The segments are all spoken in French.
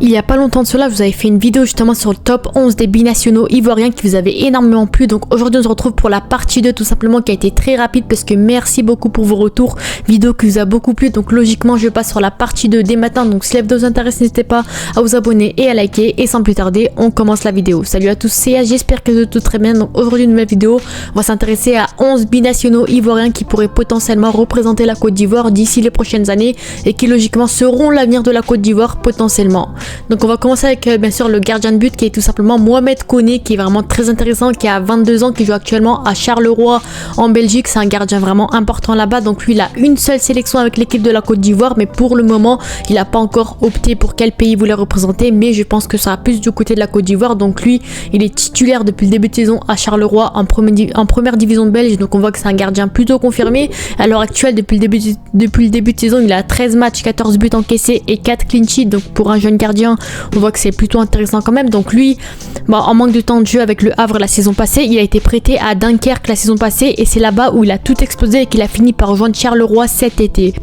Il y a pas longtemps de cela, vous avez fait une vidéo justement sur le top 11 des binationaux ivoiriens qui vous avait énormément plu. Donc aujourd'hui on se retrouve pour la partie 2 tout simplement qui a été très rapide parce que merci beaucoup pour vos retours. Vidéo qui vous a beaucoup plu, donc logiquement je passe sur la partie 2 dès maintenant. Donc si la vidéo vous intéresse, n'hésitez pas à vous abonner et à liker. Et sans plus tarder, on commence la vidéo. Salut à tous, c'est As, j'espère que vous allez tous très bien. Donc aujourd'hui une nouvelle vidéo, on va s'intéresser à 11 binationaux ivoiriens qui pourraient potentiellement représenter la Côte d'Ivoire d'ici les prochaines années et qui logiquement seront l'avenir de la Côte d'Ivoire potentiellement. Donc on va commencer avec bien sûr le gardien de but qui est tout simplement Mohamed Koné, qui est vraiment très intéressant, qui a 22 ans, qui joue actuellement à Charleroi en Belgique. C'est un gardien vraiment important là-bas. Donc lui il a une seule sélection avec l'équipe de la Côte d'Ivoire, mais pour le moment il n'a pas encore opté pour quel pays il voulait représenter, mais je pense que ça a plus du côté de la Côte d'Ivoire. Donc lui il est titulaire depuis le début de saison à Charleroi en première division belge. Donc on voit que c'est un gardien plutôt confirmé. À l'heure actuelle depuis le début de saison il a 13 matchs, 14 buts encaissés et 4 clean sheets. Donc pour un jeune gardien on voit que c'est plutôt intéressant quand même. Donc lui, en manque de temps de jeu avec le Havre la saison passée, il a été prêté à Dunkerque la saison passée et c'est là-bas où il a tout explosé et qu'il a fini par rejoindre Charleroi cet été.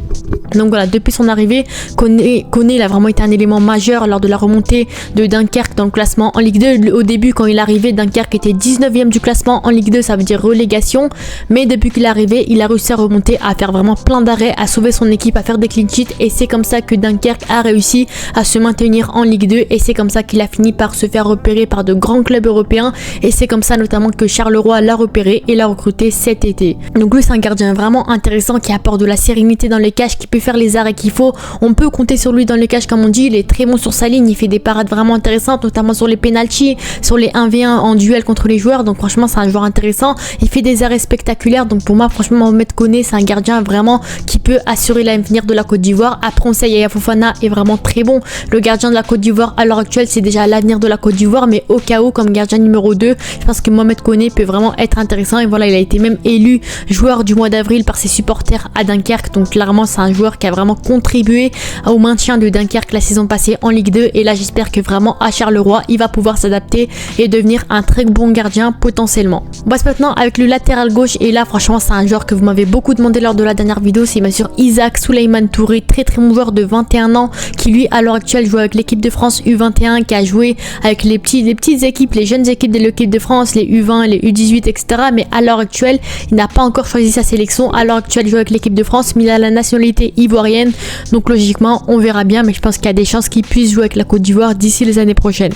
Donc voilà, depuis son arrivée, Koné il a vraiment été un élément majeur lors de la remontée de Dunkerque dans le classement en Ligue 2. Au début quand il est arrivé, Dunkerque était 19e du classement en Ligue 2, ça veut dire relégation. Mais depuis qu'il est arrivé, il a réussi à remonter, à faire vraiment plein d'arrêts, à sauver son équipe, à faire des clean sheets. Et c'est comme ça que Dunkerque a réussi à se maintenir en Ligue 2. Et c'est comme ça qu'il a fini par se faire repérer par de grands clubs européens. Et c'est comme ça notamment que Charleroi l'a repéré et l'a recruté cet été. Donc lui c'est un gardien vraiment intéressant qui apporte de la sérénité dans les cages, qui peut faire les arrêts qu'il faut. On peut compter sur lui dans les cages comme on dit. Il est très bon sur sa ligne, il fait des parades vraiment intéressantes, notamment sur les penalties, sur les 1v1 en duel contre les joueurs. Donc franchement c'est un joueur intéressant, il fait des arrêts spectaculaires. Donc pour moi franchement Mohamed Koné c'est un gardien vraiment qui peut assurer l'avenir de la Côte d'Ivoire. Après on sait Yaya Fofana est vraiment très bon. Le gardien de la Côte d'Ivoire à l'heure actuelle c'est déjà l'avenir de la Côte d'Ivoire, mais au cas où comme gardien numéro 2 je pense que Mohamed Koné peut vraiment être intéressant. Et voilà, il a été même élu joueur du mois d'avril par ses supporters à Dunkerque. Donc clairement c'est un joueur qui a vraiment contribué au maintien de Dunkerque la saison passée en Ligue 2 et là j'espère que vraiment à Charleroi il va pouvoir s'adapter et devenir un très bon gardien potentiellement. On passe maintenant avec le latéral gauche et là franchement c'est un joueur que vous m'avez beaucoup demandé lors de la dernière vidéo, c'est bien sûr Isaac Souleymane Touré, très bon joueur de 21 ans qui lui à l'heure actuelle joue avec l'équipe de France U21, qui a joué avec les petites équipes, les jeunes équipes de l'équipe de France, les U20, les U18 etc. Mais à l'heure actuelle il n'a pas encore choisi sa sélection. À l'heure actuelle il joue avec l'équipe de France mais il a la nationalité ivoirienne, donc logiquement on verra bien, mais je pense qu'il y a des chances qu'il puisse jouer avec la Côte d'Ivoire d'ici les années prochaines.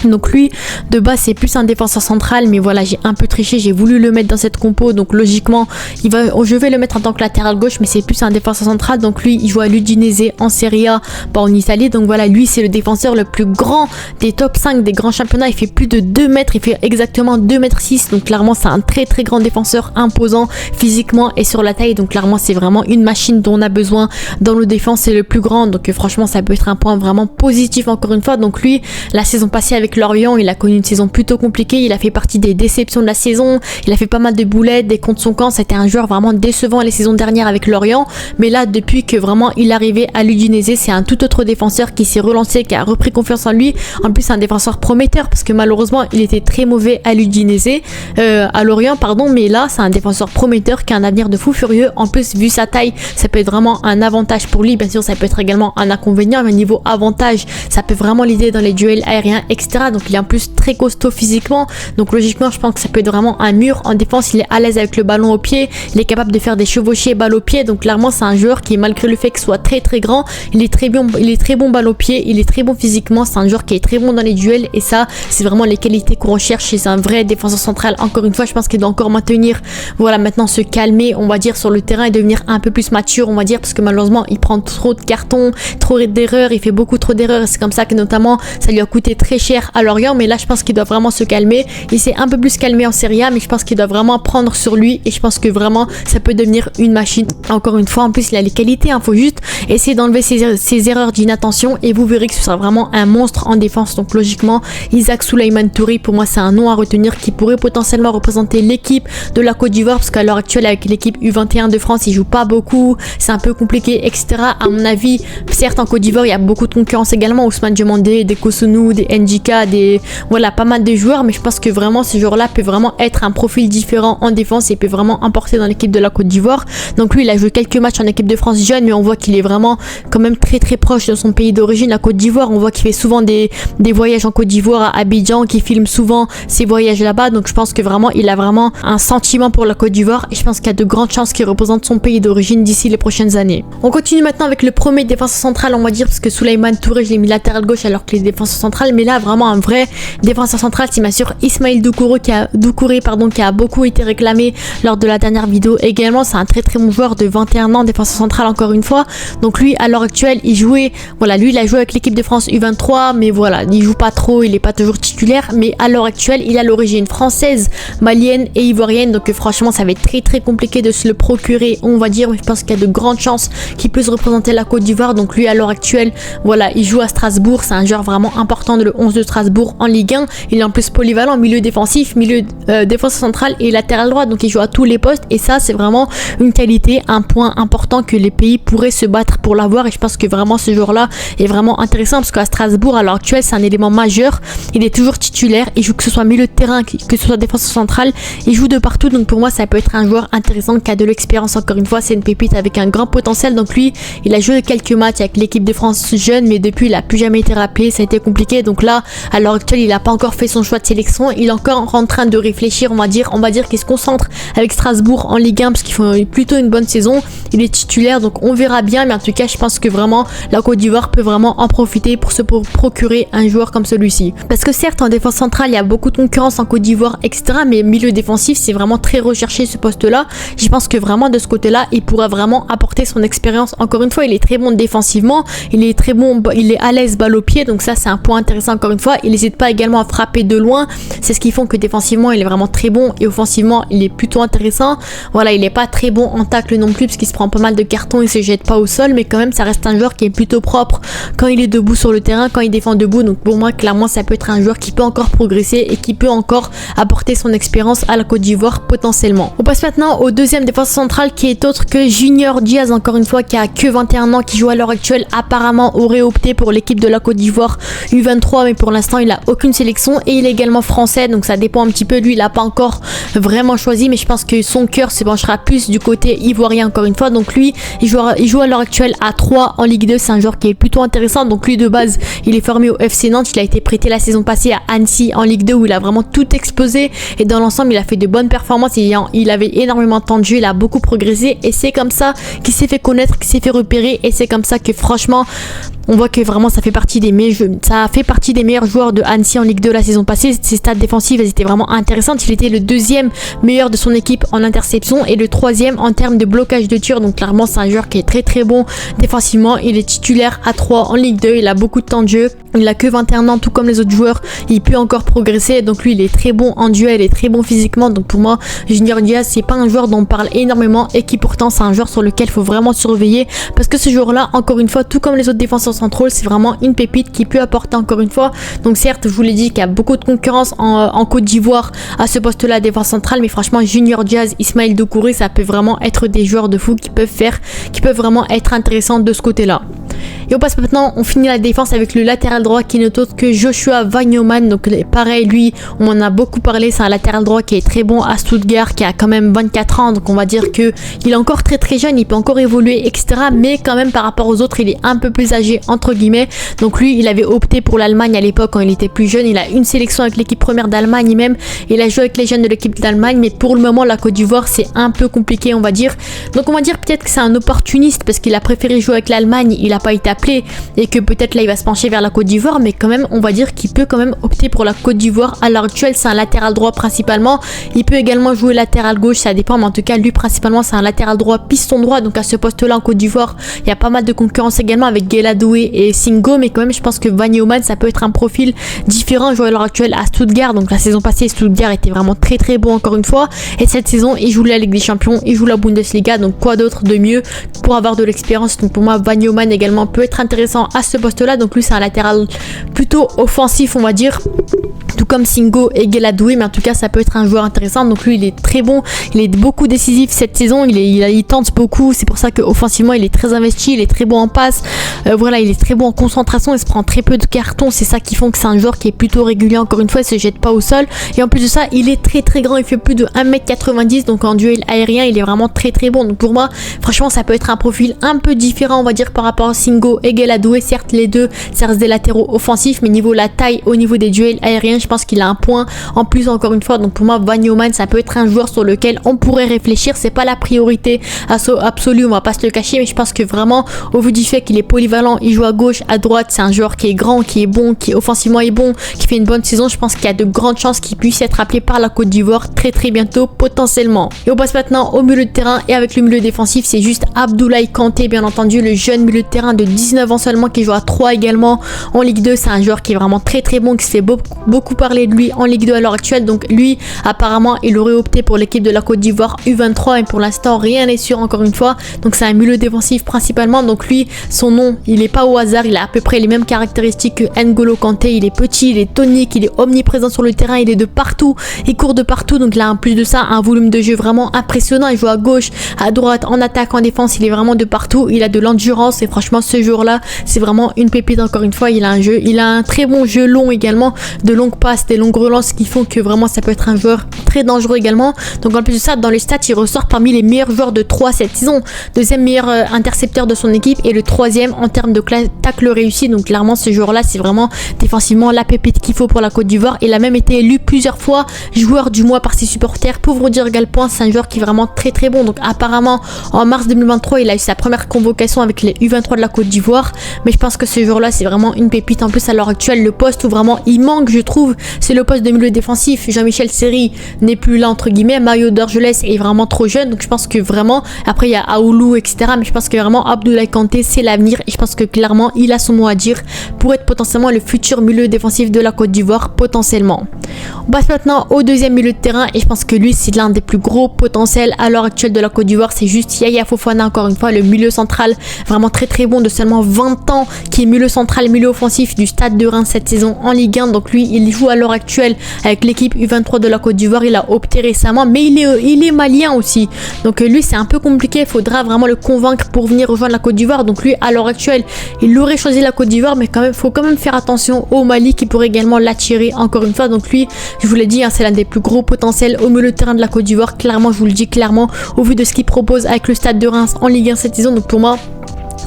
Donc lui de base c'est plus un défenseur central, mais voilà j'ai un peu triché, j'ai voulu le mettre dans cette compo, donc logiquement je vais le mettre en tant que latéral gauche, mais c'est plus un défenseur central. Donc lui il joue à l'Udinese en Serie A en Italie. Donc voilà, lui c'est le défenseur le plus grand des top 5 des grands championnats, il fait plus de 2 mètres, il fait exactement 2 mètres 6, donc clairement c'est un très grand défenseur, imposant physiquement et sur la taille. Donc clairement c'est vraiment une machine dont on a besoin dans nos défenses, c'est le plus grand. Donc franchement ça peut être un point vraiment positif encore une fois. Donc lui la saison passée avec Lorient il a connu une saison plutôt compliquée, il a fait partie des déceptions de la saison, il a fait pas mal de boulettes, des contre son camp, c'était un joueur vraiment décevant les saisons dernières avec Lorient. Mais là depuis que vraiment il est arrivé à l'Udinese, c'est un tout autre défenseur qui s'est relancé, qui a repris confiance en lui. En plus c'est un défenseur prometteur parce que malheureusement il était très mauvais à l'Udinese, à Lorient pardon, mais là c'est un défenseur prometteur qui a un avenir de fou furieux. En plus vu sa taille ça peut être vraiment un avantage pour lui, bien sûr ça peut être également un inconvénient, mais niveau avantage ça peut vraiment l'aider dans les duels aériens etc. Donc il est en plus très costaud physiquement, donc logiquement je pense que ça peut être vraiment un mur en défense. Il est à l'aise avec le ballon au pied, il est capable de faire des chevauchées balle au pied. Donc clairement c'est un joueur qui malgré le fait qu'il soit très grand, il est très bon balle au pied, il est très bon physiquement, c'est un joueur qui est très bon dans les duels et ça c'est vraiment les qualités qu'on recherche chez un vrai défenseur central. Encore une fois je pense qu'il doit encore maintenir, voilà, maintenant se calmer on va dire sur le terrain et devenir un peu plus mature on va dire, parce que malheureusement il prend trop de cartons, trop d'erreurs, il fait beaucoup trop d'erreurs et c'est comme ça que notamment ça lui a coûté très cher à Lorient. Mais là je pense qu'il doit vraiment se calmer, il s'est un peu plus calmé en Serie A, mais je pense qu'il doit vraiment prendre sur lui et je pense que vraiment ça peut devenir une machine. Encore une fois en plus il a les qualités, faut juste essayer d'enlever ses erreurs d'inattention et vous verrez que ce sera vraiment un monstre en défense. Donc logiquement Isaac Souleymane Touré pour moi c'est un nom à retenir qui pourrait potentiellement représenter l'équipe de la Côte d'Ivoire, parce qu'à l'heure actuelle avec l'équipe U21 de France il joue pas beaucoup, c'est un peu compliqué etc. À mon avis certes en Côte d'Ivoire il y a beaucoup de concurrence également, Ousmane Diomandé, des Kosunu, des Ndjika, voilà pas mal de joueurs, mais je pense que vraiment ce joueur là peut vraiment être un profil différent en défense et peut vraiment importer dans l'équipe de la Côte d'Ivoire. Donc lui il a joué quelques matchs en équipe de France jeune, mais on voit qu'il est vraiment quand même très proche de son pays d'origine, la Côte d'Ivoire. On voit qu'il fait souvent des voyages en Côte d'Ivoire, à Abidjan, qui filme souvent ses voyages là-bas. Donc je pense que vraiment il a vraiment un sentiment pour la Côte d'Ivoire et je pense qu'il y a de grandes chances qu'il représente son pays d'origine d'ici les prochaines années. On continue maintenant avec le premier défenseur central, on va dire, parce que Souleymane Touré je l'ai mis latéral gauche alors que les défenseurs centrales, mais là vraiment un vrai défenseur central, c'est bien sûr Ismaïla Doucouré qui a beaucoup été réclamé lors de la dernière vidéo. Également c'est un très bon joueur de 21 ans, défenseur central encore une fois. Donc lui à l'heure actuelle il a joué avec l'équipe de France U23, mais voilà, il joue pas trop, il est pas toujours titulaire, mais à l'heure actuelle il a l'origine française, malienne et ivoirienne, donc franchement ça va être très compliqué de se le procurer, on va dire, mais je pense qu'il y a de grandes chances qu'il puisse représenter la Côte d'Ivoire. Donc lui à l'heure actuelle, voilà, il joue à Strasbourg, c'est un joueur vraiment important de le 11 de Strasbourg en Ligue 1, il est en plus polyvalent, milieu défensif, défenseur central et latéral droit, donc il joue à tous les postes et ça c'est vraiment une qualité, un point important que les pays pourraient se battre pour l'avoir et je pense que vraiment ce joueur là est vraiment intéressant parce qu'à Strasbourg à l'heure actuelle c'est un élément majeur, il est toujours titulaire, il joue que ce soit milieu de terrain, que ce soit défenseur central, il joue de partout, donc pour moi ça peut être un joueur intéressant qui a de l'expérience. Encore une fois c'est une pépite avec un grand potentiel, donc lui il a joué quelques matchs avec l'équipe de France jeune mais depuis il a plus jamais été rappelé, ça a été compliqué, donc là à l'heure actuelle il n'a pas encore fait son choix de sélection, il est encore en train de réfléchir, on va dire qu'il se concentre avec Strasbourg en Ligue 1 parce qu'ils font plutôt une bonne saison, il est titulaire donc on verra bien, mais en tout cas je pense que vraiment la Côte d'Ivoire peut vraiment en profiter pour se procurer un joueur comme celui-ci, parce que certes en défense centrale il y a beaucoup de concurrence en Côte d'Ivoire etc, mais milieu défensif c'est vraiment très recherché ce poste là. Je pense que vraiment de ce côté là il pourra vraiment apporter son expérience. Encore une fois il est très bon défensivement, il est très bon, il est à l'aise balle au pied, donc ça c'est un point intéressant. Encore une fois il n'hésite pas également à frapper de loin, c'est ce qui font que défensivement il est vraiment très bon et offensivement il est plutôt intéressant. Voilà, il est pas très bon en tacle non plus parce qu'il se prend pas mal de cartons, il se jette pas au sol, mais quand même ça reste un joueur qui est plutôt propre quand il est debout sur le terrain, quand il défend debout, donc pour moi clairement ça peut être un joueur qui peut encore progresser et qui peut encore apporter son expérience à la Côte d'Ivoire potentiellement. On passe maintenant au deuxième défenseur central qui est autre que Junior Diaz, encore une fois qui a que 21 ans, qui joue à l'heure actuelle, apparemment aurait opté pour l'équipe de la Côte d'Ivoire U23, mais pour l'instant il a aucune sélection et il est également français, donc ça dépend un petit peu, lui il a pas encore vraiment choisi, mais je pense que son cœur se penchera plus du côté ivoirien encore une fois. Donc lui il joue à l'heure actuelle à 3 en Ligue 2, c'est un joueur qui est plutôt intéressant. Donc lui de base il est formé au FC Nantes, il a été prêté la saison passée à Annecy en Ligue 2 où il a vraiment tout explosé et dans l'ensemble il a fait de bonnes performances, il avait énormément de temps de jeu, il a beaucoup progressé et c'est comme ça qu'il s'est fait connaître, qu'il s'est fait repérer et c'est comme ça que franchement on voit que vraiment ça fait partie des meilleurs joueurs de Annecy en Ligue 2 la saison passée. Ses stats défensives elles étaient vraiment intéressantes, il était le deuxième meilleur de son équipe en interception et le troisième en termes de blocage de tir, donc clairement c'est un joueur qui est très bon défensivement, il est titulaire à 3 en Ligue 2, il a beaucoup de temps de jeu, il a que 21 ans tout comme les autres joueurs, il peut encore progresser, donc lui il est très bon en duel, il est très bon physiquement, donc pour moi Junior Diaz c'est pas un joueur dont on parle énormément et qui pourtant c'est un joueur sur lequel il faut vraiment surveiller parce que ce joueur là encore une fois tout comme les autres défenseurs centraux c'est vraiment une pépite qui peut apporter encore une fois. Donc certes je vous l'ai dit qu'il y a beaucoup de concurrence en Côte d'Ivoire à ce poste là défense centrale, mais franchement Junior Diaz, Ismaïla Doucouré ça peut vraiment être des joueurs de fou qui peuvent vraiment être intéressants de ce côté là. Et on passe maintenant, on finit la défense avec le latéral droit qui n'est autre que Joshua Wagnoman. Donc pareil, lui on en a beaucoup parlé, c'est un latéral droit qui est très bon à Stuttgart, qui a quand même 24 ans, donc on va dire que il est encore très jeune, il peut encore évoluer etc, mais quand même par rapport aux autres il est un peu plus âgé entre guillemets. Donc lui il avait opté pour l'Allemagne à l'époque quand il était plus jeune, il a une sélection avec l'équipe première d'Allemagne même, il a joué avec les jeunes de l'équipe d'Allemagne, mais pour le moment la Côte d'Ivoire c'est un peu compliqué on va dire. Donc on va dire peut-être que c'est un opportuniste parce qu'il a préféré jouer avec l'Allemagne, il a pas été appelé et que peut-être là il va se pencher vers la Côte d'Ivoire, mais quand même on va dire qu'il peut quand même opter pour la Côte d'Ivoire. À l'heure actuelle c'est un latéral droit principalement, il peut également jouer latéral gauche, ça dépend, mais en tout cas lui principalement c'est un latéral droit piston droit, donc à ce poste là en Côte d'Ivoire il y a pas mal de concurrence également avec Guéladoué et Singo, mais quand même je pense que Wagnoman ça peut être un profil différent. Joueur à l'heure actuelle à Stuttgart, donc la saison passée Stuttgart était vraiment très bon encore une fois, et cette saison il joue la Ligue des Champions, il joue la Bundesliga, donc quoi d'autre de mieux pour avoir de l'expérience. Donc pour moi Wagnoman également peut être intéressant à ce poste là, donc lui c'est un latéral plutôt offensif on va dire, tout comme Singo et Guelladoué, mais en tout cas ça peut être un joueur intéressant. Donc lui il est très bon, il est beaucoup décisif cette saison, il tente beaucoup, c'est pour ça qu'offensivement il est très investi, il est très bon en passe, voilà, il est très bon en concentration, il se prend très peu de cartons, c'est ça qui font que c'est un joueur qui est plutôt régulier, encore une fois il se jette pas au sol, et en plus de ça il est très grand, il fait plus de 1m90, donc en duel aérien il est vraiment très bon. Donc pour moi franchement ça peut être un profil un peu différent on va dire par rapport à Singo et Guelladoué. Certes les deux ça reste des latéraux offensifs, mais niveau la taille, au niveau des duels aériens, je pense qu'il a un point en plus encore une fois. Donc pour moi Wanyama ça peut être un joueur sur lequel on pourrait réfléchir, c'est pas la priorité absolue, on va pas se le cacher, mais je pense que vraiment au vu du fait qu'il est polyvalent, il joue à gauche, à droite, c'est un joueur qui est grand, qui est bon, qui offensivement est bon, qui fait une bonne saison, je pense qu'il y a de grandes chances qu'il puisse être appelé par la Côte d'Ivoire très bientôt potentiellement. Et on passe maintenant au milieu de terrain, et avec le milieu défensif c'est juste Abdoulaye Kanté bien entendu, le jeune milieu de terrain de 19 ans seulement qui joue à 3 également en Ligue 2, c'est un joueur qui est vraiment très bon, qui se fait beaucoup parler de lui en Ligue 2 à l'heure actuelle. Donc lui apparemment il aurait opté pour l'équipe de la Côte d'Ivoire U23, et pour l'instant rien n'est sûr encore une fois. Donc c'est un milieu défensif principalement, donc lui son nom il est pas au hasard, il a à peu près les mêmes caractéristiques que N'Golo Kanté, il est petit, il est tonique, il est omniprésent sur le terrain, il est de partout, il court de partout, donc il a en plus de ça un volume de jeu vraiment impressionnant, il joue à gauche, à droite, en attaque, en défense, il est vraiment de partout, il a de l'endurance, et franchement ce joueur là c'est vraiment une pépite encore une fois. Il a un très bon jeu long également, de longues passes, des longues relances qui font que vraiment ça peut être un joueur très dangereux également. Donc en plus de ça dans les stats il ressort parmi les meilleurs joueurs de 3 cette saison, deuxième meilleur intercepteur de son équipe et le troisième en termes de tacle réussi. Donc clairement ce joueur là c'est vraiment défensivement la pépite qu'il faut pour la Côte d'Ivoire. Il a même été élu plusieurs fois joueur du mois par ses supporters. Pour vous dire à quel point c'est un joueur qui est vraiment très bon. Donc apparemment en mars 2023 il a eu sa première convocation avec les U23 de la Côte d'Ivoire, mais je pense que ce joueur là c'est vraiment une pépite. En plus à l'heure actuelle le poste où vraiment il manque je trouve c'est le poste de milieu défensif. Jean-Michel Seri n'est plus là entre guillemets, Mario Dorgelès est vraiment trop jeune, donc je pense que vraiment après il y a Aoulou etc, mais je pense que vraiment Abdoulaye Kanté c'est l'avenir, et je pense que clairement il a son mot à dire pour être potentiellement le futur milieu défensif de la Côte d'Ivoire potentiellement. On passe maintenant au deuxième milieu de terrain, et je pense que lui c'est l'un des plus gros potentiels à l'heure actuelle de la Côte d'Ivoire, c'est juste Yaya Fofana encore une fois, le milieu central vraiment très bon de seulement 20 ans, qui est milieu central, milieu offensif du Stade de Reims cette saison en Ligue 1. Donc lui il joue à l'heure actuelle avec l'équipe U23 de la Côte d'Ivoire, il a opté récemment, mais il est malien aussi, donc lui c'est un peu compliqué, il faudra vraiment le convaincre pour venir rejoindre la Côte d'Ivoire. Donc lui à l'heure actuelle il aurait choisi la Côte d'Ivoire, mais faut quand même faire attention au Mali qui pourrait également l'attirer encore une fois. Donc lui je vous l'ai dit c'est l'un des plus gros potentiels au milieu de terrain de la Côte d'Ivoire, clairement je vous le dis clairement au vu de ce qu'il propose avec le Stade de Reims en Ligue 1 cette saison. Donc pour moi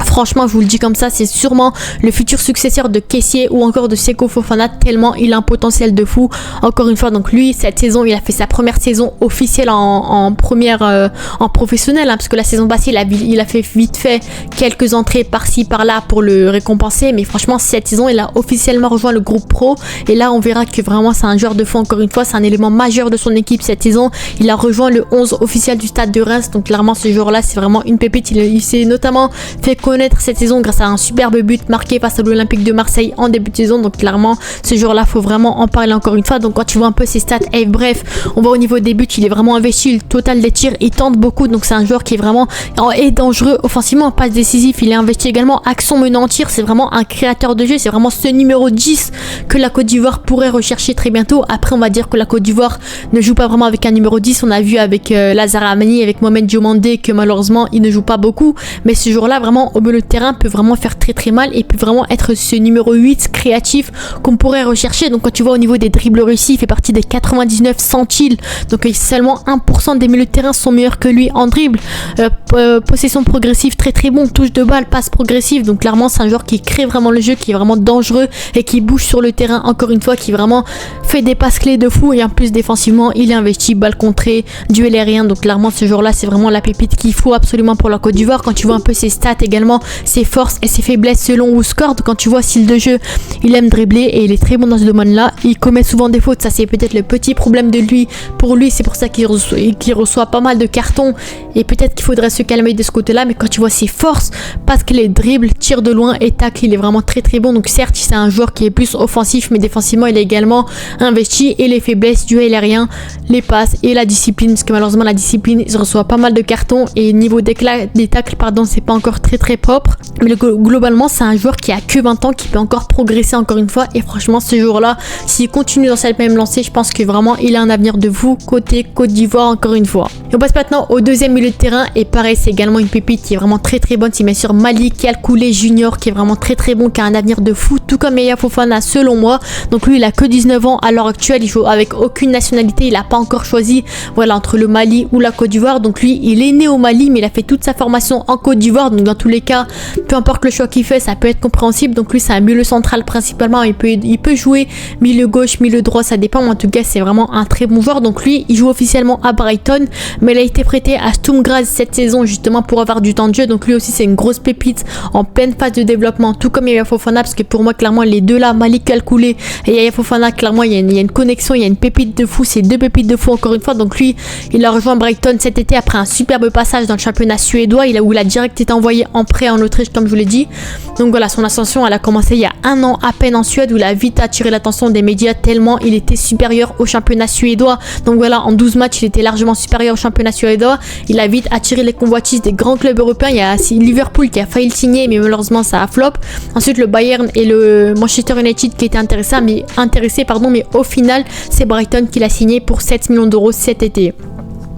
franchement je vous le dis comme ça, c'est sûrement le futur successeur de Kessié ou encore de Seko Fofana, tellement il a un potentiel de fou encore une fois. Donc lui cette saison il a fait sa première saison officielle en professionnel, parce que la saison passée il a fait vite fait quelques entrées par-ci par-là pour le récompenser, mais franchement cette saison il a officiellement rejoint le groupe pro, et là on verra que vraiment c'est un joueur de fou encore une fois, c'est un élément majeur de son équipe cette saison. Il a rejoint le 11 officiel du Stade de Reims, donc clairement ce joueur là c'est vraiment une pépite. Il s'est notamment fait connaître cette saison grâce à un superbe but marqué face à l'Olympique de Marseille en début de saison. Donc clairement ce jour là faut vraiment en parler encore une fois. Donc quand tu vois un peu ses stats, bref on voit au niveau des buts il est vraiment investi, le total des tirs il tente beaucoup, donc c'est un joueur qui est vraiment dangereux offensivement, passe décisif, il est investi également, action menant en tir, c'est vraiment un créateur de jeu, c'est vraiment ce numéro 10 que la Côte d'Ivoire pourrait rechercher très bientôt. Après on va dire que la Côte d'Ivoire ne joue pas vraiment avec un numéro 10, on a vu avec Lazare Amani, avec Mohamed Diomandé que malheureusement il ne joue pas beaucoup, mais ce jour là vraiment au milieu de terrain peut vraiment faire très mal et peut vraiment être ce numéro 8 créatif qu'on pourrait rechercher. Donc quand tu vois au niveau des dribbles réussis, il fait partie des 99 centiles, donc seulement 1% des milieux de terrain sont meilleurs que lui en dribble. Possession progressive très bon, touche de balle, passe progressive, donc clairement c'est un joueur qui crée vraiment le jeu, qui est vraiment dangereux et qui bouge sur le terrain encore une fois, qui vraiment fait des passes clés de fou, et en plus défensivement il est investi, balle contrée, duel aérien. Donc clairement ce joueur là c'est vraiment la pépite qu'il faut absolument pour la Côte d'Ivoire. Quand tu vois un peu ses stats également, ses forces et ses faiblesses selon Wooscord, quand tu vois style de jeu, il aime dribbler et il est très bon dans ce domaine là, il commet souvent des fautes, ça c'est peut-être le petit problème de lui, pour lui c'est pour ça qu'il reçoit pas mal de cartons, et peut-être qu'il faudrait se calmer de ce côté là. Mais quand tu vois ses forces, parce que les dribbles, tir de loin et tacle, il est vraiment très bon. Donc certes c'est un joueur qui est plus offensif, mais défensivement il est également investi, et les faiblesses, duel aérien, les passes et la discipline, parce que malheureusement la discipline il reçoit pas mal de cartons, et niveau des tacles pardon c'est pas encore très propre. propre. Mais globalement, c'est un joueur qui a que 20 ans, qui peut encore progresser encore une fois. Et franchement, ce joueur-là, s'il continue dans cette même lancée, je pense que vraiment, il a un avenir de fou côté Côte d'Ivoire encore une fois. Et on passe maintenant au deuxième milieu de terrain. Et pareil, c'est également une pépite qui est vraiment très très bonne. C'est bien sûr Malik Yalkoulé Junior qui est vraiment très très bon, qui a un avenir de fou, tout comme Yaya Fofana selon moi. Donc lui, il a que 19 ans à l'heure actuelle. Il joue avec aucune nationalité. Il n'a pas encore choisi, voilà, entre le Mali ou la Côte d'Ivoire. Donc lui, il est né au Mali, mais il a fait toute sa formation en Côte d'Ivoire. Donc dans tous les cas, peu importe le choix qu'il fait, ça peut être compréhensible. Donc lui, c'est un milieu central principalement. Il peut jouer milieu gauche, milieu droit, ça dépend. Mais en tout cas, c'est vraiment un très bon joueur. Donc lui, il joue officiellement à Brighton, mais il a été prêté à Sturm Graz cette saison justement pour avoir du temps de jeu. Donc lui aussi, c'est une grosse pépite en pleine phase de développement, tout comme Yaya Fofana, parce que pour moi, clairement, les deux là, Malik Yalkoulé et Yaya Fofana, clairement, il y a une connexion, il y a une pépite de fou. C'est deux pépites de fou encore une fois. Donc lui, il a rejoint Brighton cet été après un superbe passage dans le championnat suédois, où il a direct été envoyé en prêt en Autriche, comme je vous l'ai dit. Donc voilà, son ascension, elle a commencé il y a un an à peine en Suède, où il a vite attiré l'attention des médias tellement il était supérieur au championnat suédois. Donc voilà, en 12 matchs, il était largement supérieur au championnat suédois. Il a vite attiré les convoitises des grands clubs européens. Il y a Liverpool qui a failli le signer, mais malheureusement ça a flop. Ensuite le Bayern et le Manchester United qui étaient intéressés, mais au final c'est Brighton qui l'a signé pour 7 millions d'euros cet été.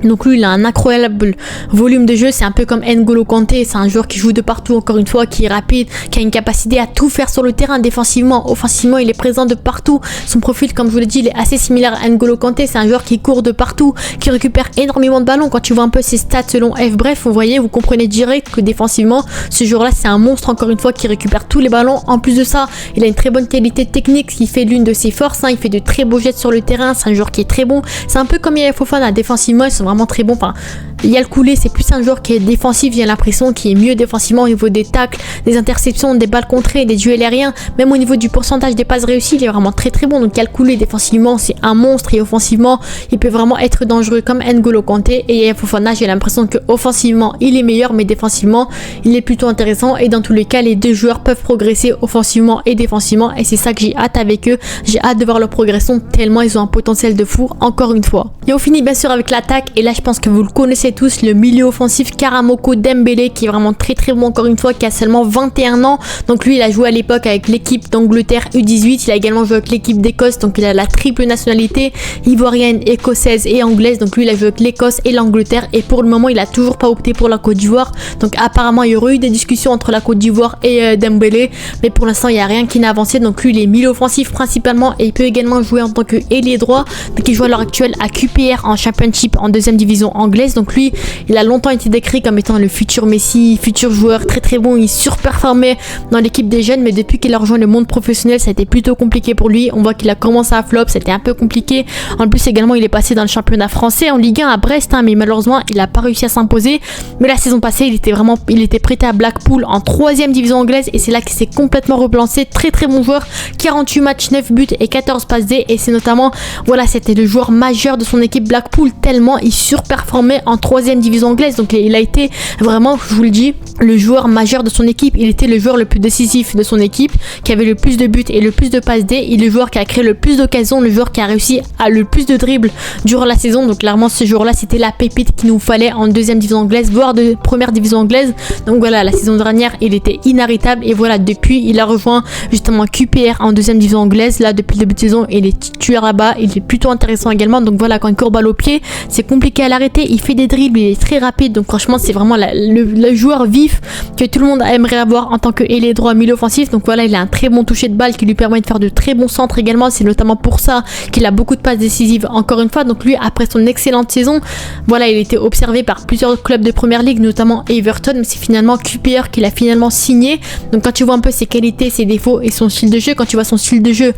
Donc lui, il a un incroyable volume de jeu, c'est un peu comme N'Golo Kanté, c'est un joueur qui joue de partout encore une fois, qui est rapide, qui a une capacité à tout faire sur le terrain défensivement, offensivement, il est présent de partout. Son profil, comme je vous l'ai dit, il est assez similaire à N'Golo Kanté, c'est un joueur qui court de partout, qui récupère énormément de ballons. Quand tu vois un peu ses stats selon FBref, vous comprenez direct que défensivement, ce joueur-là, c'est un monstre encore une fois qui récupère tous les ballons. En plus de ça, il a une très bonne qualité technique, ce qui fait l'une de ses forces, il fait de très beaux jets sur le terrain, c'est un joueur qui est très bon. C'est un peu comme Yaya Fofana, défensivement, ils sont vraiment très bon. Enfin, Yalkoulé, c'est plus un joueur qui est défensif, j'ai l'impression, qui est mieux défensivement au niveau des tacles, des interceptions, des balles contrées, des duels aériens, même au niveau du pourcentage des passes réussies, il est vraiment très très bon. Donc Yalkoulé, défensivement, c'est un monstre, et offensivement, il peut vraiment être dangereux comme N'Golo Kanté. Et Yaya Fofana, j'ai l'impression que offensivement, il est meilleur, mais défensivement, il est plutôt intéressant. Et dans tous les cas, les deux joueurs peuvent progresser offensivement et défensivement, et c'est ça que j'ai hâte avec eux. J'ai hâte de voir leur progression tellement ils ont un potentiel de fou encore une fois. Et on finit bien sûr avec l'attaque, et là je pense que vous le connaissez tous, le milieu offensif Karamoko Dembélé, qui est vraiment très très bon encore une fois, qui a seulement 21 ans. Donc lui, il a joué à l'époque avec l'équipe d'Angleterre U18, il a également joué avec l'équipe d'Écosse, donc il a la triple nationalité ivoirienne, écossaise et anglaise. Donc lui, il a joué avec l'Écosse et l'Angleterre, et pour le moment, il a toujours pas opté pour la Côte d'Ivoire. Donc apparemment, il y aurait eu des discussions entre la Côte d'Ivoire et Dembélé, mais pour l'instant, il n'y a rien qui n'a avancé. Donc lui, il est milieu offensif principalement, et il peut également jouer en tant que ailier droit. Donc il joue à l'heure actuelle à QPR en Championship en deuxième division anglaise. Donc lui, il a longtemps été décrit comme étant le futur Messi, futur joueur très très bon. Il surperformait dans l'équipe des jeunes, mais depuis qu'il a rejoint le monde professionnel, ça a été plutôt compliqué pour lui. On voit qu'il a commencé à flop, c'était un peu compliqué. En plus également, il est passé dans le championnat français en Ligue 1 à Brest, mais malheureusement, il n'a pas réussi à s'imposer. Mais la saison passée, il était prêté à Blackpool en 3e division anglaise, et c'est là qu'il s'est complètement relancé. Très très bon joueur, 48 matchs, 9 buts et 14 passes D, et c'est notamment, voilà, c'était le joueur majeur de son équipe Blackpool, tellement il surperformait en 3e division anglaise. Donc il a été vraiment, je vous le dis, le joueur majeur de son équipe. Il était le joueur le plus décisif de son équipe, qui avait le plus de buts et le plus de passes D. Il est le joueur qui a créé le plus d'occasions, le joueur qui a réussi à le plus de dribbles durant la saison. Donc clairement, ce joueur-là, c'était la pépite qu'il nous fallait en 2e division anglaise, voire de 1re division anglaise. Donc voilà, la saison dernière, il était inarrêtable, et voilà, depuis, il a rejoint justement QPR en 2e division anglaise. Là, depuis le début de saison, il est titulaire là-bas. Il est plutôt intéressant également. Donc voilà, quand il court balle au pied, c'est compliqué à l'arrêter. Il fait des dribbles, il est très rapide. Donc franchement, c'est vraiment le joueur vif que tout le monde aimerait avoir en tant que ailier droit milieu offensif. Donc voilà, il a un très bon toucher de balle qui lui permet de faire de très bons centres également. C'est notamment pour ça qu'il a beaucoup de passes décisives encore une fois. Donc lui, après son excellente saison, voilà, il a été observé par plusieurs clubs de première ligue, notamment Everton, mais c'est finalement QPR qu'il a finalement signé. Donc quand tu vois un peu ses qualités, ses défauts et son style de jeu, quand tu vois son style de jeu,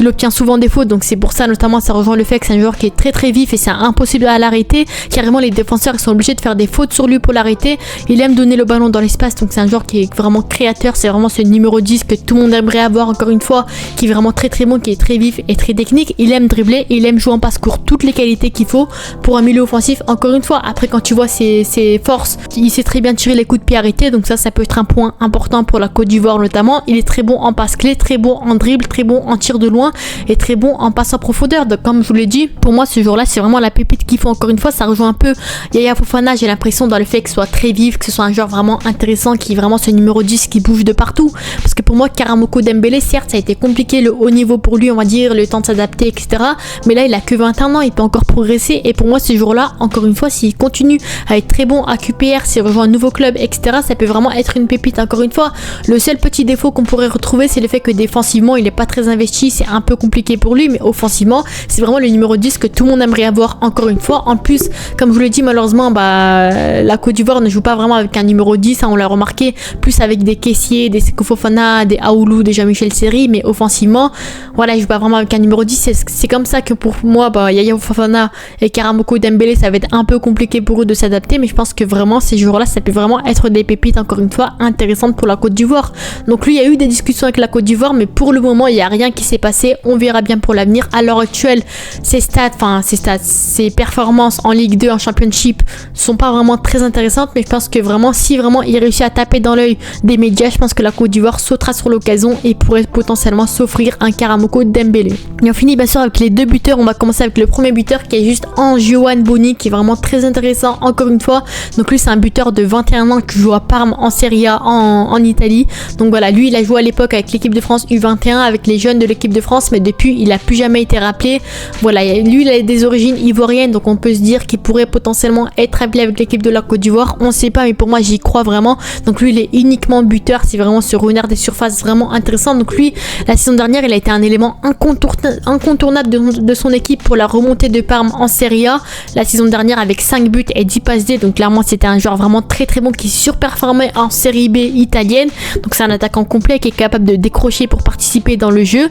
il obtient souvent des fautes. Donc c'est pour ça notamment, ça rejoint le fait que c'est un joueur qui est très très vif, et c'est impossible à l'arrêter. Carrément, les défenseurs, ils sont obligés de faire des fautes sur lui pour l'arrêter. Il aime donner le ballon dans l'espace, donc c'est un joueur qui est vraiment créateur. C'est vraiment ce numéro 10 que tout le monde aimerait avoir encore une fois, qui est vraiment très très bon, qui est très vif et très technique. Il aime dribbler, il aime jouer en passe court, toutes les qualités qu'il faut pour un milieu offensif encore une fois. Après, quand tu vois ses forces, il sait très bien tirer les coups de pied arrêtés, donc ça peut être un point important pour la Côte d'Ivoire notamment. Il est très bon en passe clé, très bon en dribble, très bon en tir de loin, et très bon en passe en profondeur. Donc comme je vous l'ai dit, pour moi ce joueur là, c'est vraiment la pépite qu'il faut encore une fois. Ça rejoint un peu Yaya Fofana, j'ai l'impression dans le fait que ce soit très vif, que ce soit un joueur vraiment intéressant, qui est vraiment ce numéro 10 qui bouge de partout. Parce que pour moi, Karamoko Dembélé, certes, ça a été compliqué, le haut niveau pour lui, on va dire, le temps de s'adapter, etc. Mais là, il a que 21 ans, il peut encore progresser. Et pour moi, ce jour-là, encore une fois, s'il continue à être très bon à QPR, s'il rejoint un nouveau club, etc., ça peut vraiment être une pépite. Encore une fois, le seul petit défaut qu'on pourrait retrouver, c'est le fait que défensivement, il n'est pas très investi, c'est un peu compliqué pour lui, mais offensivement, c'est vraiment le numéro 10 que tout le monde aimerait avoir, encore une fois. En plus, comme je vous l'ai dit, malheureusement, la Côte d'Ivoire ne joue pas vraiment avec un numéro 10, hein, on l'a remarqué, plus avec des Kessié, des Seko Fofana, des Aoulou, des Jean-Michel Seri, mais offensivement, voilà, il joue pas vraiment avec un numéro 10. C'est comme ça que pour moi, Yaya Fofana et Karamoko Dembélé, ça va être un peu compliqué pour eux de s'adapter, mais je pense que vraiment ces joueurs-là, ça peut vraiment être des pépites, encore une fois, intéressantes pour la Côte d'Ivoire. Donc lui, il y a eu des discussions avec la Côte d'Ivoire, mais pour le moment, il n'y a rien qui s'est passé. On verra bien pour l'avenir. À l'heure actuelle, ses performances en Ligue 2, en Championship, sont pas vraiment très intéressantes, mais je pense que vraiment, si vraiment il réussit à taper dans l'œil des médias, je pense que la Côte d'Ivoire sautera sur l'occasion et pourrait potentiellement s'offrir un Karamoko Dembélé. Et on finit bien sûr avec les deux buteurs. On va commencer avec le premier buteur qui est juste Anjuan Boni, qui est vraiment très intéressant, encore une fois. Donc lui, c'est un buteur de 21 ans qui joue à Parme en Serie A en Italie. Donc voilà, lui, il a joué à l'époque avec l'équipe de France U21, avec les jeunes de l'équipe de France, mais depuis, il n'a plus jamais été rappelé. Voilà, lui, il a des origines ivoiriennes, donc on peut se dire qu'il pourrait potentiellement être appelé avec l'équipe de la Côte d'Ivoire. On ne sait pas, mais pour moi, j'y crois vraiment. Donc lui, il est uniquement buteur. C'est vraiment ce renard des surfaces vraiment intéressant. Donc lui, la saison dernière, il a été un élément incontournable de son équipe pour la remontée de Parme en Serie A. La saison dernière, avec 5 buts et 10 passes D. Donc clairement, c'était un joueur vraiment très très bon qui surperformait en Série B italienne. Donc c'est un attaquant complet qui est capable de décrocher pour participer dans le jeu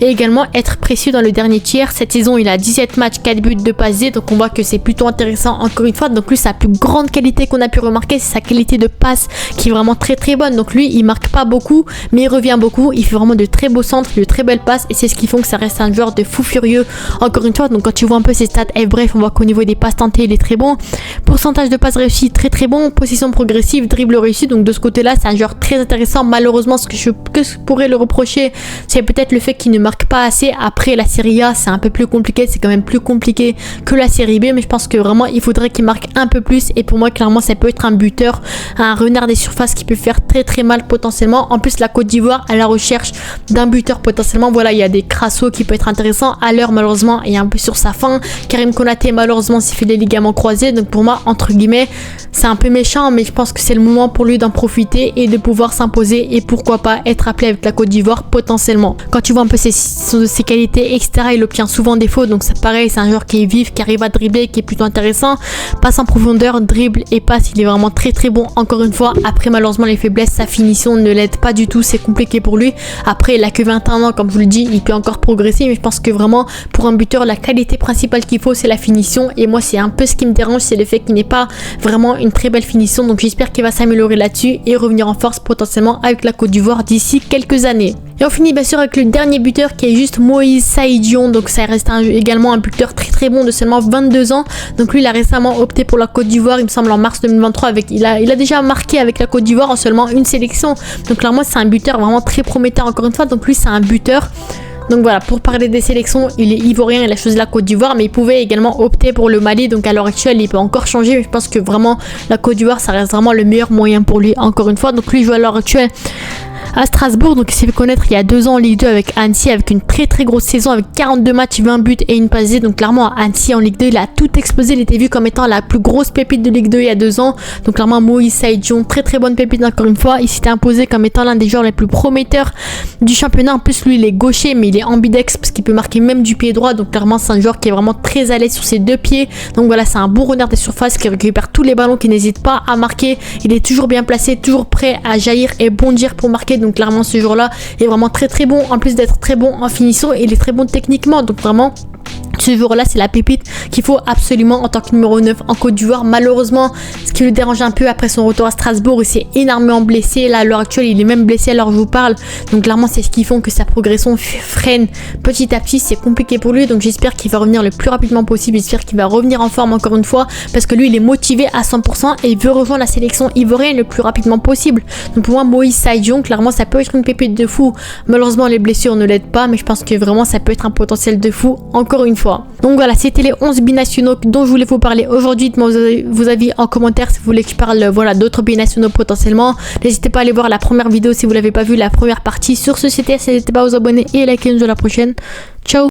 et également être précieux dans le dernier tiers. Cette saison, il a 17 matchs, 4 buts, 2 passes D. Donc on voit que c'est plutôt intéressant encore une fois. Donc lui, sa plus grande qualité qu'on a pu remarquer, c'est sa qualité de passe qui est vraiment très très bonne. Donc lui, il marque pas beaucoup, mais il revient beaucoup. Il fait vraiment de très beaux centres, de très belles passes et c'est ce qui fait que ça reste un joueur de fou furieux encore une fois. Donc quand tu vois un peu ses stats, bref, on voit qu'au niveau des passes tentées, il est très bon. Pourcentage de passes réussies, très très bon. Possession progressive, dribble réussi. Donc de ce côté-là, c'est un joueur très intéressant. Malheureusement, ce que je pourrais le reprocher, c'est peut-être le fait qu'il ne marque pas assez. Après la Serie A, c'est un peu plus compliqué. C'est quand même plus compliqué que la Série B, mais je pense que vraiment, il faudrait qu'il marque un peu plus. Et pour moi, clairement, ça peut être un buteur, un renard des surfaces qui peut faire très très mal potentiellement. En plus, la Côte d'Ivoire à la recherche d'un buteur potentiellement. Voilà, il y a des Crasso qui peut être intéressant. À l'heure, malheureusement, il est un peu sur sa fin. Karim Konaté, malheureusement, s'est fait des ligaments croisés. Donc pour moi, entre guillemets, c'est un peu méchant, mais je pense que c'est le moment pour lui d'en profiter et de pouvoir s'imposer et pourquoi pas être appelé avec la Côte d'Ivoire potentiellement. Quand tu vois un peu ses qualités, etc., il obtient souvent des fautes. Donc c'est pareil, c'est un joueur qui est vif, qui arrive à dribbler, qui est plutôt intéressant. Passe en profondeur, dribble et passe, il est vraiment très très bon encore une fois. Après, malheureusement, les faiblesses, sa finition ne l'aide pas du tout, c'est compliqué pour lui. Après, il a que 21 ans, comme je vous le dis, il peut encore progresser, mais je pense que vraiment, pour un buteur, la qualité principale qu'il faut, c'est la finition. Et moi, c'est un peu ce qui me dérange, c'est le fait qu'il n'ait pas vraiment une très belle finition. Donc j'espère qu'il va s'améliorer là-dessus et revenir en force potentiellement avec la Côte d'Ivoire d'ici quelques années. Et on finit bien sûr avec le dernier buteur qui est juste Moïse Saïdion. Donc ça reste également un buteur très très bon de seulement 22 ans. Donc lui, il a récemment opté pour la Côte d'Ivoire, il me semble en mars 2023. Il a déjà marqué avec la Côte d'Ivoire en seulement une sélection. Donc clairement, c'est un buteur vraiment très prometteur encore une fois. Donc lui, c'est un buteur. Donc voilà, pour parler des sélections, il est ivoirien, il a choisi la Côte d'Ivoire, mais il pouvait également opter pour le Mali. Donc à l'heure actuelle, il peut encore changer, mais je pense que vraiment la Côte d'Ivoire, ça reste vraiment le meilleur moyen pour lui, encore une fois. Donc lui, il joue à l'heure actuelle à Strasbourg, donc il s'est fait connaître il y a 2 ans en Ligue 2 avec Annecy, avec une très très grosse saison, avec 42 matchs, 20 buts et une passe D. Donc clairement, à Annecy en Ligue 2, il a tout explosé, il était vu comme étant la plus grosse pépite de Ligue 2 il y a 2 ans. Donc clairement, Moïse Saïdion, très très bonne pépite encore une fois. Il s'était imposé comme étant l'un des joueurs les plus prometteurs du championnat. En plus, lui, il est gaucher, mais il est ambidex parce qu'il peut marquer même du pied droit. Donc clairement, c'est un joueur qui est vraiment très à l'aise sur ses 2 pieds. Donc voilà, c'est un bon renard des surfaces qui récupère tous les ballons, qui n'hésite pas à marquer. Il est toujours bien placé, toujours prêt à jaillir et bondir pour marquer. Donc clairement, ce joueur-là est vraiment très très bon. En plus d'être très bon en finition, il est très bon techniquement. Donc vraiment, ce jour-là, c'est la pépite qu'il faut absolument en tant que numéro 9 en Côte d'Ivoire. Malheureusement, ce qui le dérange un peu après son retour à Strasbourg, il s'est énormément blessé. Là, à l'heure actuelle, il est même blessé à l'heure où je vous parle. Donc clairement, c'est ce qui fait que sa progression freine petit à petit. C'est compliqué pour lui. Donc j'espère qu'il va revenir le plus rapidement possible. J'espère qu'il va revenir en forme encore une fois. Parce que lui, il est motivé à 100% et il veut rejoindre la sélection ivoirienne le plus rapidement possible. Donc pour moi, Moïse Saïdion, clairement, ça peut être une pépite de fou. Malheureusement, les blessures ne l'aident pas. Mais je pense que vraiment, ça peut être un potentiel de fou encore une fois. Donc voilà, c'était les 11 binationaux dont je voulais vous parler aujourd'hui. Dites-moi vos avis en commentaire si vous voulez que je parle voilà, d'autres binationaux potentiellement. N'hésitez pas à aller voir la première vidéo si vous l'avez pas vu, la première partie. Sur ce, c'était, n'hésitez pas à vous abonner et à liker. Nous à la prochaine. Ciao.